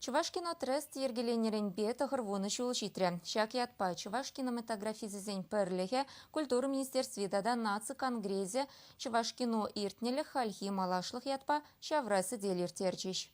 Чуваш кино трест ергеленерен бе тахырвоны шул шитре. Шак ятпа Чуваш кинематографизизен перлехе культура министерствидада наци конгрезе Чуваш кино иртнелі хальхи малашлық ятпа шаврасы делер терчиш.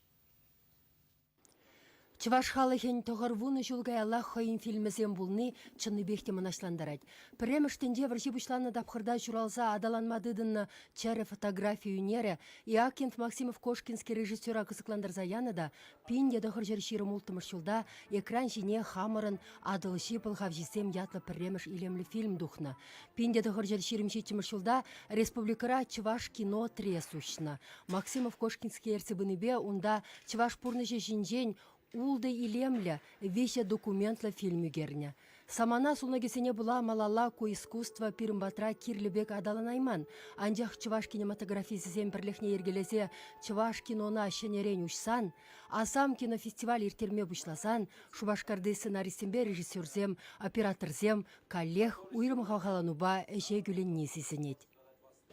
Чуваш халыхен тоғарвуны жылғайалла хойын фильмізен бұлны чынны бекте мұнашландарад. Преміштенде вірші бұшланы дапқырда журалса адаланмадыдынны чәрі фотография үнері, Иакинт Максимов Кошкинский режиссера кызыкландарза яныда, пинде дұқыр жершері мұлтымыш жылда экран жіне хамырын адылышы пылғавжисем ятлы преміш илемлі фильм дұхна. Пинде дұқыр жершерім жетіміш жылда республикара Чуваш кино тресушна. Максимов Кошкинский ерсібінібе онда Чуваш пурныжы жинжен улды илемлі веще документла фильмігерне. Самана сулнагесене була малала ко искусства пирымбатра кирлібек адаланайман. Анжақ Чуваш кинематографизизен бірліхне ергелесе Чуваш кинона шенерен ұшсан, асам кинофестиваль иртерме бұшласан, Шубашкарды сценаристембе режиссерзем, операторзем, коллег уйрым хавхалануба әже гүлін несесінет.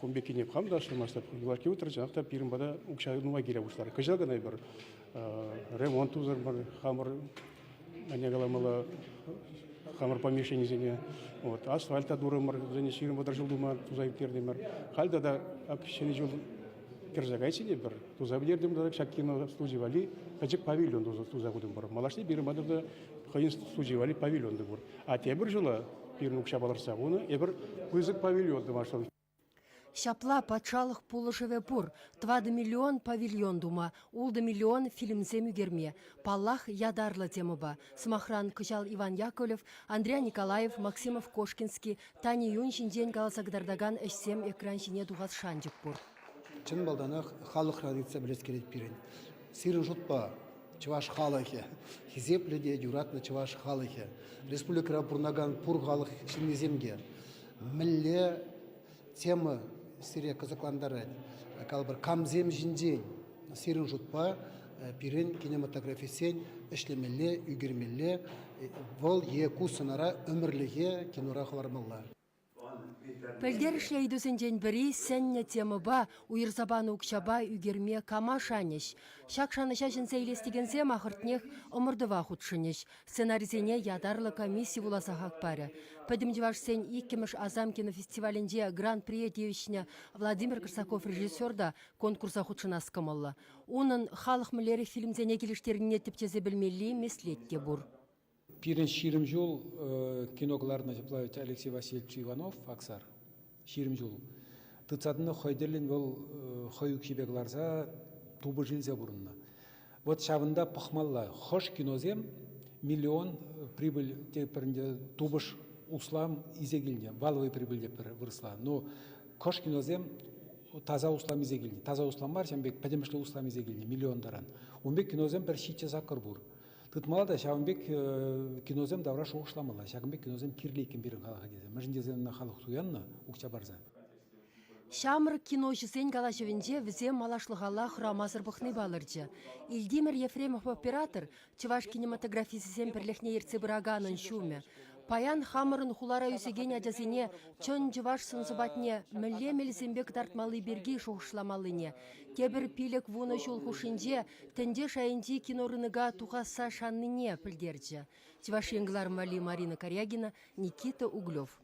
Комбекине хамда шумаштап гуларки утыр жақта пирымбада укшагынуа келе бушлар. Кыжалгынай бір ремонт узыр бір хамыр анегаламала хамыр помещениесіне. Вот асфальта дурымыр, және ширымбада жылдума тузай тердемір. Халда да акшені жыл кержагайсыне бір туза бердім да шаккино студиевали, качык павильон туза кудым бір. Малашты пирымбада да хойын студиевали павильонды бір. А те бір жылы пирын укшабаларса оны ебір кызык павильонды машал. Шапла патшалық пулышеве пур, 2 миллион павильон дума, 1 миллион фильмзе мүгерме. Паллах ядарлы темыба. Смахран Кыжал Иван Яковлев, Андрей Николаев, Максимов Кошкинский, Тани Юн жинден галасагдардаган әшсем экран жине дуғас шанжық пур. Чын балданақ халық радиция білес керет пирен. Сирін жұтпа Чуваш халахе, хизепледе юратны Чуваш халахе. Республика пурнаган пур халық шинеземге. Мілле темы сирия казакландары калбыр камзем жинден сирин жұтпа пирен кинематографисен ішлемелі, үгірмелі вол еку сынара өмірліге кинора хвармалла. Пөлдер ішлейдусен бірі сәнне темы ба, уйырзабаны ұқшаба үгерме кама шанеш. Шак шаныша жінсе елестігенсе мақыртнех омырдыва худшынеш. Сценаризене ядарлы комиссия вуласа хақпары. Пәдімдеваш сен иккеміш азам кинофестивалінде гран-при девичіне Владимир Корсаков режиссерда конкурса худшына скамалла. Оның халық мүлері фильмзене келіштеріне тіптезе білмелі меслетте бұр. Пирен ширим жол киногларна Плавить Алексей Васильевич Иванов, Аксар. Ширим жол. Тыцадыны хойдерлин бол хойук шибегларса тубы жилзе бурынна. Вот шавында пахмалла. Хош кинозем миллион прибыль теперінде тубыш услам изегилне. Валовый прибыль деп вырысла. Но хош кинозем таза услам изегилне. Таза услам бар, шамбек падемышлы услам изегилне. Миллиондаран. Онбек кинозем бір шиче закыр бур. Тытмалада Шағынбек кинозем давра шоғышламала. Шағынбек кинозем кирлейкен берін қалаға дезе. Мәжіндеземна халық туянна ұқча барза. Шамыр киношысен калашевенде візе малашлығала хұрамазыр бұқны балырчы. Ильдимир Ефремов оператор Чуваш кинематографисен бірліхне ерце бұраганын шуме. Паян хамырын хулара үсеген әдязіне чон Чуваш сынсыбатне мүлле мелізембек тартмалы берге шоғышламалыне. Кебір пилік вуны жол хушинде тінде шайынде кинорыныға туғаса шанныне пілдерчі. Чуваш еңгілар Мали Марина Корягина, Никита Углев.